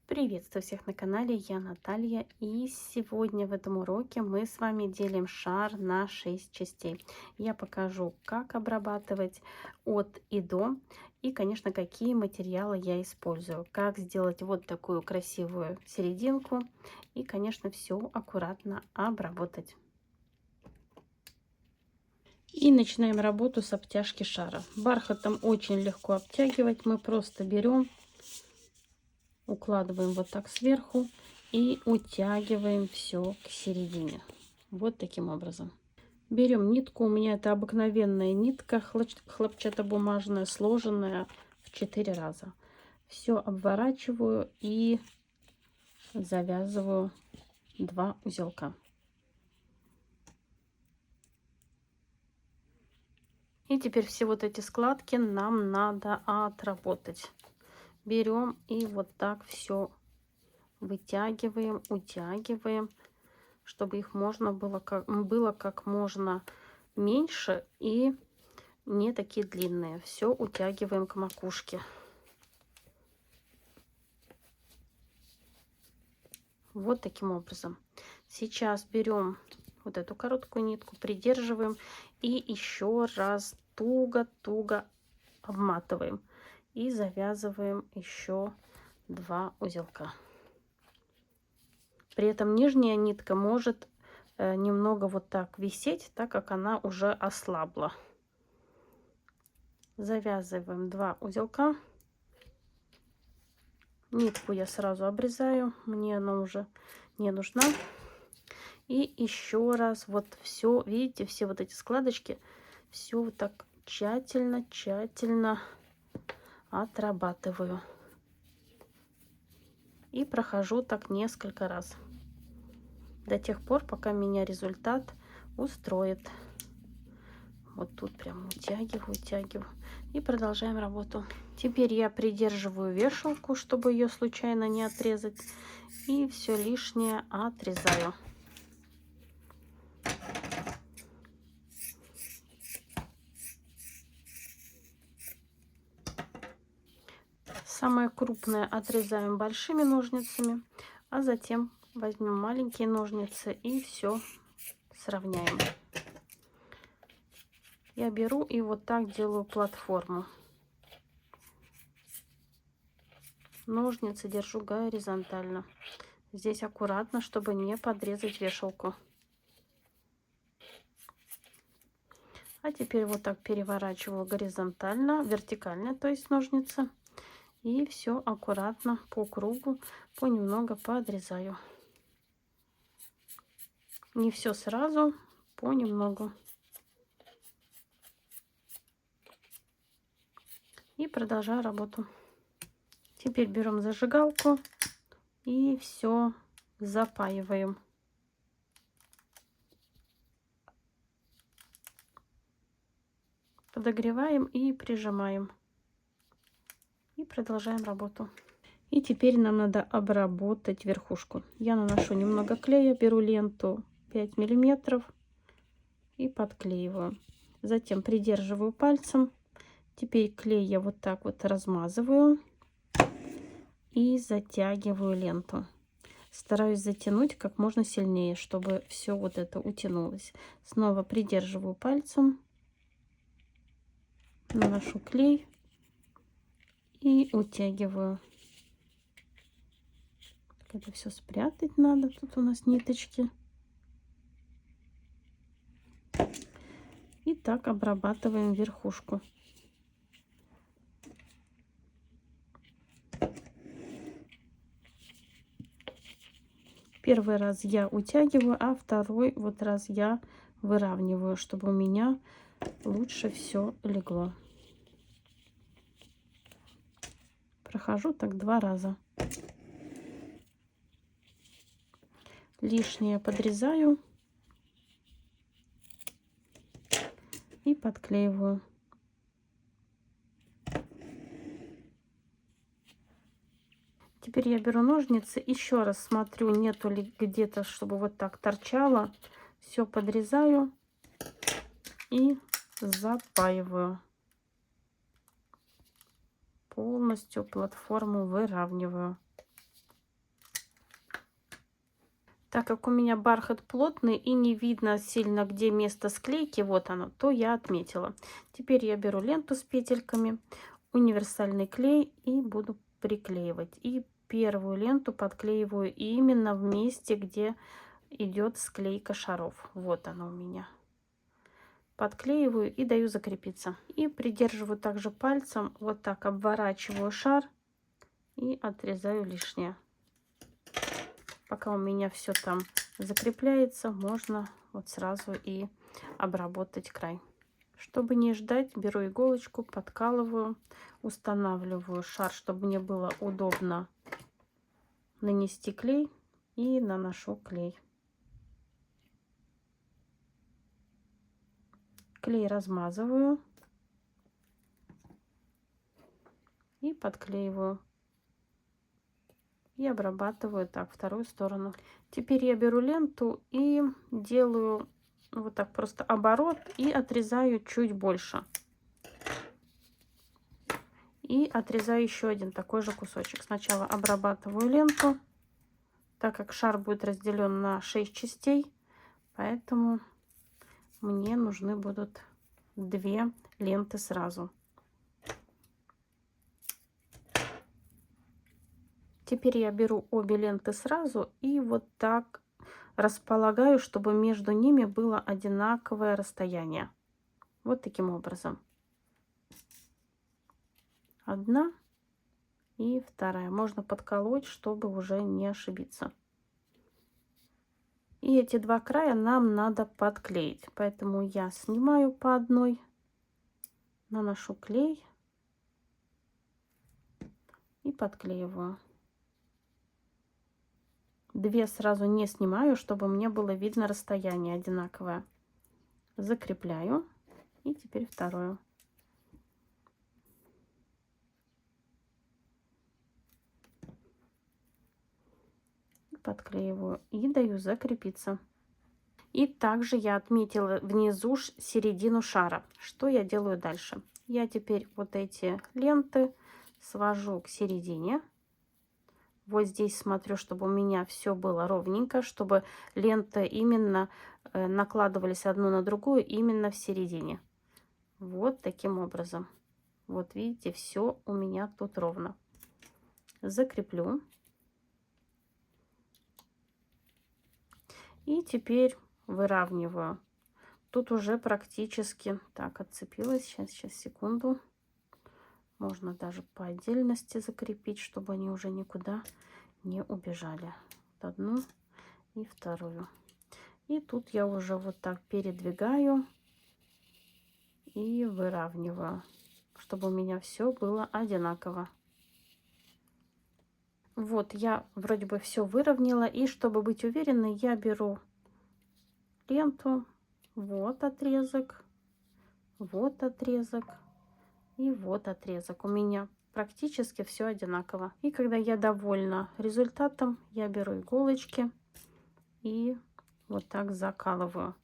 Приветствую всех на канале, я Наталья, и сегодня в этом уроке мы с вами делим шар на 6 частей. Я покажу, как обрабатывать от и до, и, конечно, какие материалы я использую, как сделать вот такую красивую серединку, и, конечно, все аккуратно обработать. И начинаем работу с обтяжки шара. Бархатом очень легко обтягивать, мы просто берем, укладываем вот так сверху и утягиваем все к середине. Вот таким образом. Берем нитку. У меня это обыкновенная нитка хлопчатобумажная, сложенная в 4 раза. Все обворачиваю и завязываю 2 узелка. И теперь все вот эти складки нам надо отработать. Берем и вот так все вытягиваем, утягиваем, чтобы их можно было как можно меньше и не такие длинные. Все утягиваем к макушке. Вот таким образом. Сейчас берем вот эту короткую нитку, придерживаем и еще раз туго-туго обматываем. И завязываем еще 2 узелка. При этом нижняя нитка может немного вот так висеть, так как она уже ослабла. Завязываем 2 узелка. Нитку я сразу обрезаю, мне она уже не нужна. И еще раз вот все, видите, все вот эти складочки, все вот так тщательно отрабатываю. И прохожу так несколько раз. До тех пор, пока меня результат устроит. Вот тут прям утягиваю. И продолжаем работу. Теперь я придерживаю вешалку, чтобы ее случайно не отрезать. И все лишнее отрезаю. Самое крупное отрезаем большими ножницами, а затем возьмем маленькие ножницы и все сравняем. Я беру и вот так делаю платформу. Ножницы держу горизонтально. Здесь аккуратно, чтобы не подрезать вешалку. А теперь вот так переворачиваю горизонтально, вертикально, то есть ножницы. И все аккуратно по кругу, понемногу подрезаю. Не все сразу, понемногу. И продолжаю работу. Теперь берем зажигалку и все запаиваем. Подогреваем и прижимаем. И продолжаем работу. И теперь нам надо обработать верхушку. Я наношу немного клея, беру ленту 5 миллиметров и подклеиваю. Затем придерживаю пальцем. Теперь клей я вот так вот размазываю и затягиваю ленту. Стараюсь затянуть как можно сильнее, чтобы все вот это утянулось. Снова придерживаю пальцем, наношу клей и утягиваю. Это все спрятать надо. Тут у нас ниточки. И так обрабатываем верхушку. Первый раз я утягиваю, а второй вот раз я выравниваю, чтобы у меня лучше все легло. Прохожу так 2 раза. Лишнее подрезаю и подклеиваю. Теперь я беру ножницы, еще раз смотрю, нету ли где-то, чтобы вот так торчало. Все подрезаю и запаиваю. Полностью платформу выравниваю. Так как у меня бархат плотный и не видно сильно, где место склейки, вот оно, то я отметила. Теперь я беру ленту с петельками, универсальный клей и буду приклеивать. И первую ленту подклеиваю именно в месте, где идет склейка шаров. Вот она у меня. Подклеиваю и даю закрепиться. И придерживаю также пальцем, вот так обворачиваю шар и отрезаю лишнее. Пока у меня все там закрепляется, можно вот сразу и обработать край. Чтобы не ждать, беру иголочку, подкалываю, устанавливаю шар, чтобы мне было удобно нанести клей, и наношу клей. Клей размазываю и подклеиваю. И обрабатываю так вторую сторону. Теперь я беру ленту и делаю вот так просто оборот и отрезаю чуть больше. И отрезаю еще один такой же кусочек. Сначала обрабатываю ленту, так как шар будет разделен на 6 частей, поэтому мне нужны будут 2 ленты сразу. Теперь я беру обе ленты сразу и вот так располагаю, чтобы между ними было одинаковое расстояние. Вот таким образом. Одна и вторая. Можно подколоть, чтобы уже не ошибиться. И эти два края нам надо подклеить. Поэтому я снимаю по одной, наношу клей и подклеиваю. Две сразу не снимаю, чтобы мне было видно расстояние одинаковое. Закрепляю. И теперь вторую. Подклеиваю и даю закрепиться. И также я отметила внизу середину шара. Что я делаю дальше? Я теперь вот эти ленты свожу к середине. Вот здесь смотрю, чтобы у меня все было ровненько, чтобы ленты именно накладывались одну на другую именно в середине. Вот таким образом. Вот видите, все у меня тут ровно. Закреплю. И теперь выравниваю. Тут уже практически так отцепилась. Сейчас, секунду. Можно даже по отдельности закрепить, чтобы они уже никуда не убежали. Вот одну и вторую. И тут я уже вот так передвигаю и выравниваю, чтобы у меня все было одинаково. Вот я вроде бы все выровняла, и чтобы быть уверенной, я беру ленту, вот отрезок и вот отрезок. У меня практически все одинаково. И когда я довольна результатом, я беру иголочки и вот так закалываю.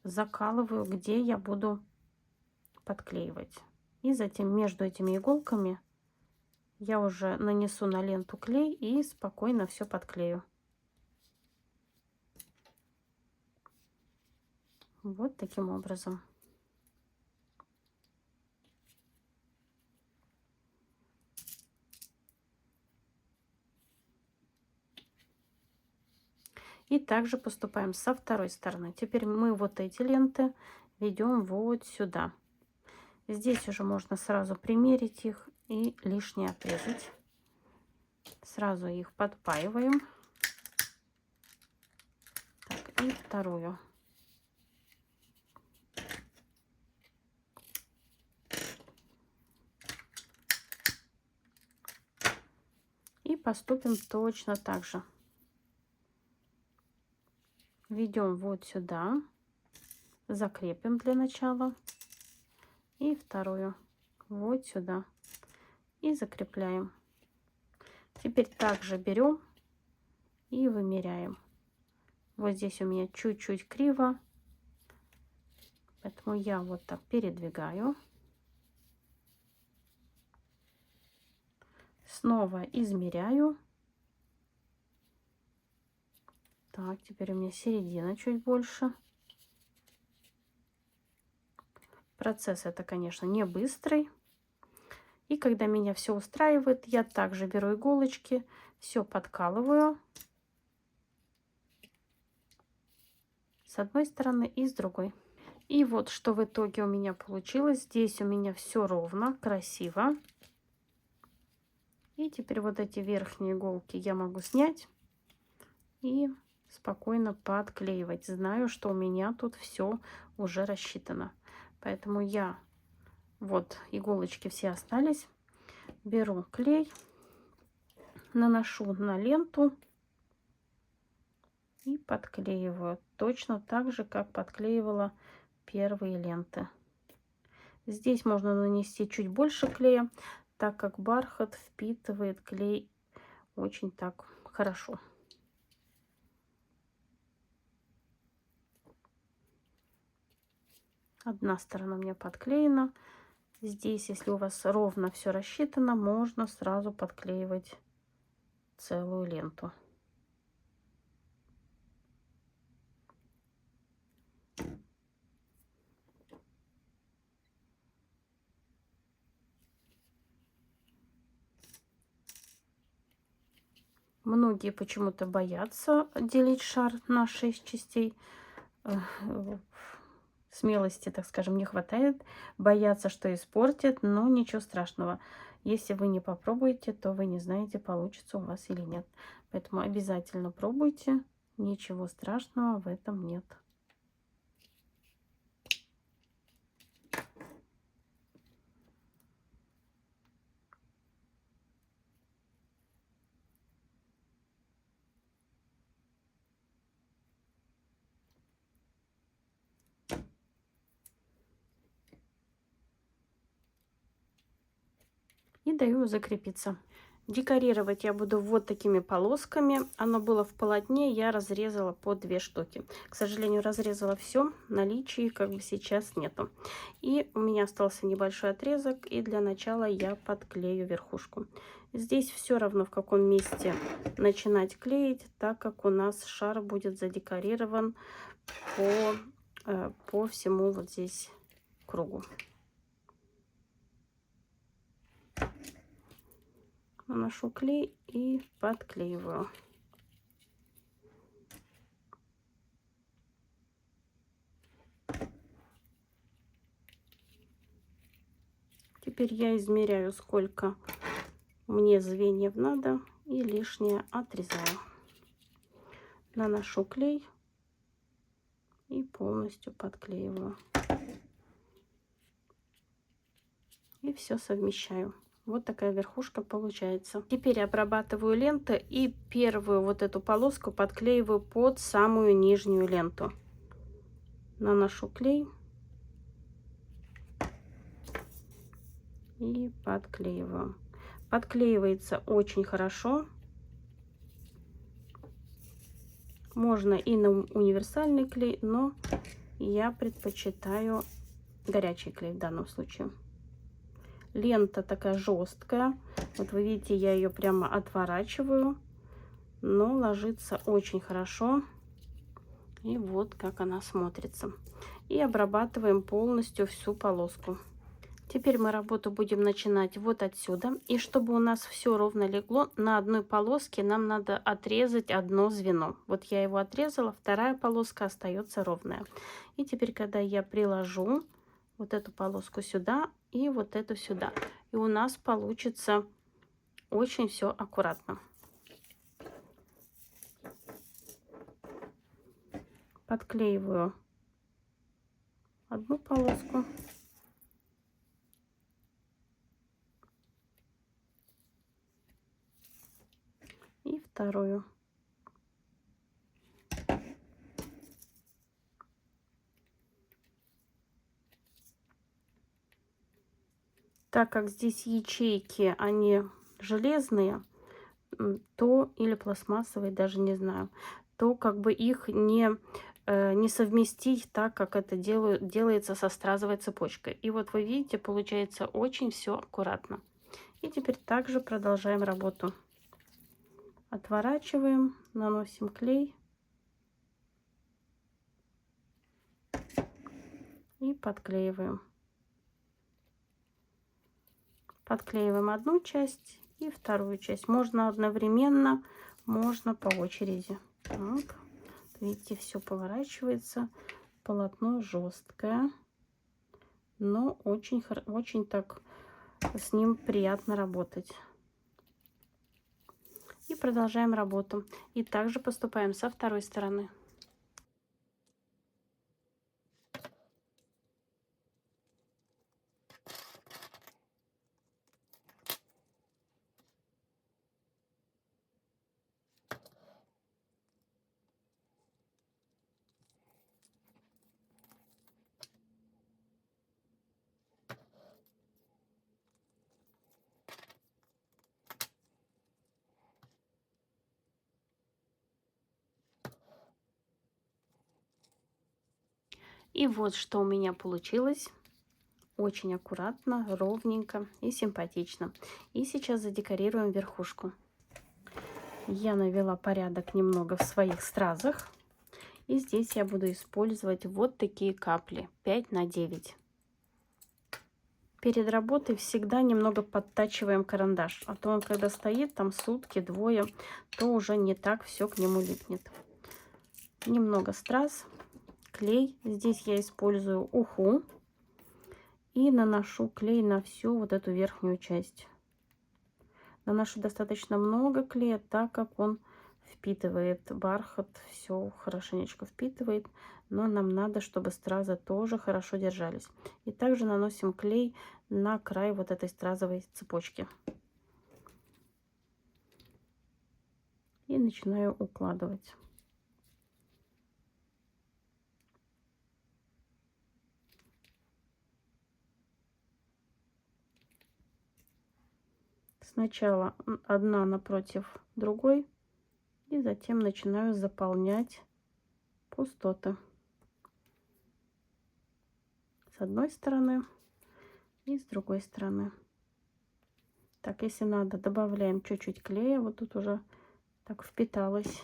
Закалываю, где я буду подклеивать. И затем между этими иголками я уже нанесу на ленту клей и спокойно все подклею. Вот таким образом. И также поступаем со второй стороны. Теперь мы вот эти ленты ведем вот сюда. Здесь уже можно сразу примерить их и лишнее отрезать. Сразу их подпаиваем. Так, и вторую. И поступим точно так же. Ведем вот сюда, закрепим для начала. И вторую вот сюда. И закрепляем. Теперь также берем и вымеряем. Вот здесь у меня чуть-чуть криво, поэтому я вот так передвигаю. Снова измеряю. Так, Так, теперь у меня середина чуть больше. Процесс это, конечно, не быстрый. И когда меня все устраивает, я также беру иголочки, все подкалываю с одной стороны и с другой. И вот что в итоге у меня получилось. Здесь у меня все ровно, красиво. И теперь вот эти верхние иголки я могу снять и спокойно подклеивать. Знаю, что у меня тут все уже рассчитано. Поэтому я, вот иголочки все остались, беру клей, наношу на ленту и подклеиваю. Точно так же, как подклеивала первые ленты. Здесь можно нанести чуть больше клея, так как бархат впитывает клей очень так хорошо. Одна сторона у меня подклеена. Здесь, если у вас ровно все рассчитано, можно сразу подклеивать целую ленту. Многие почему-то боятся делить шар на 6 частей. Смелости, так скажем, не хватает. Боятся, что испортят, но ничего страшного. Если вы не попробуете, то вы не знаете, получится у вас или нет. Поэтому обязательно пробуйте. Ничего страшного в этом нет. И даю закрепиться. Декорировать я буду вот такими полосками. Оно было в полотне, я разрезала по 2 штуки. К сожалению, разрезала все, наличий как бы сейчас нету. И у меня остался небольшой отрезок, и для начала я подклею верхушку. Здесь все равно в каком месте начинать клеить, так как у нас шар будет задекорирован по всему вот здесь кругу. Наношу клей и подклеиваю. Теперь я измеряю, сколько мне звеньев надо, и лишнее отрезаю. Наношу клей и полностью подклеиваю. И все совмещаю. Вот такая верхушка получается. Теперь обрабатываю ленты и первую вот эту полоску подклеиваю под самую нижнюю ленту. Наношу клей и подклеиваю. Подклеивается очень хорошо. Можно и на универсальный клей, но я предпочитаю горячий клей в данном случае. Лента такая жесткая. Вот вы видите, я ее прямо отворачиваю, но ложится очень хорошо. И вот как она смотрится. И обрабатываем полностью всю полоску. Теперь мы работу будем начинать вот отсюда. И чтобы у нас все ровно легло, на одной полоске нам надо отрезать одно звено. Вот я его отрезала, вторая полоска остается ровная. И теперь, когда я приложу вот эту полоску сюда и вот эту сюда, и у нас получится очень все аккуратно. Подклеиваю одну полоску. И вторую. Так как здесь ячейки, они железные, то или пластмассовые, даже не знаю, то как бы их не совместить так, как это делается со стразовой цепочкой. И вот вы видите, получается очень все аккуратно. И теперь также продолжаем работу. Отворачиваем, наносим клей и подклеиваем. Подклеиваем одну часть и вторую часть. Можно одновременно, можно по очереди. Так. Видите, все поворачивается. Полотно жесткое, но очень так с ним приятно работать. И продолжаем работу. И также поступаем со второй стороны. И вот что у меня получилось. Очень аккуратно, ровненько и симпатично. И сейчас задекорируем верхушку. Я навела порядок немного в своих стразах. И здесь я буду использовать вот такие капли 5 на 9. Перед работой всегда немного подтачиваем карандаш. А то он, когда стоит там сутки, двое, то уже не так все к нему липнет. Немного страз, клей. Здесь я использую уху. И наношу клей на всю вот эту верхнюю часть. Наношу достаточно много клея, так как он впитывает бархат, все хорошенечко впитывает. Но нам надо, чтобы стразы тоже хорошо держались. И также наносим клей на край вот этой стразовой цепочки. И начинаю укладывать. Сначала одна напротив другой, и затем начинаю заполнять пустоты с одной стороны и с другой стороны. Так, если надо, добавляем чуть-чуть клея. Вот тут уже так впиталось.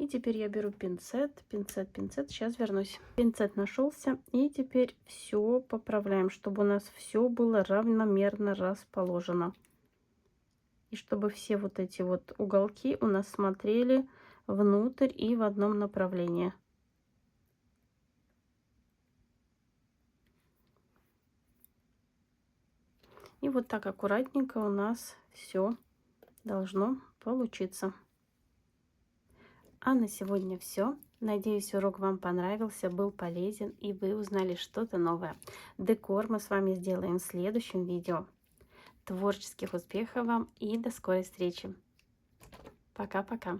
И теперь я беру пинцет, пинцет. Сейчас вернусь. Пинцет нашелся. И теперь все поправляем, чтобы у нас все было равномерно расположено. И чтобы все вот эти вот уголки у нас смотрели внутрь и в одном направлении. И вот так аккуратненько у нас все должно получиться. А на сегодня все. Надеюсь, урок вам понравился, был полезен и вы узнали что-то новое. Декор мы с вами сделаем в следующем видео. Творческих успехов вам и до скорой встречи. Пока-пока.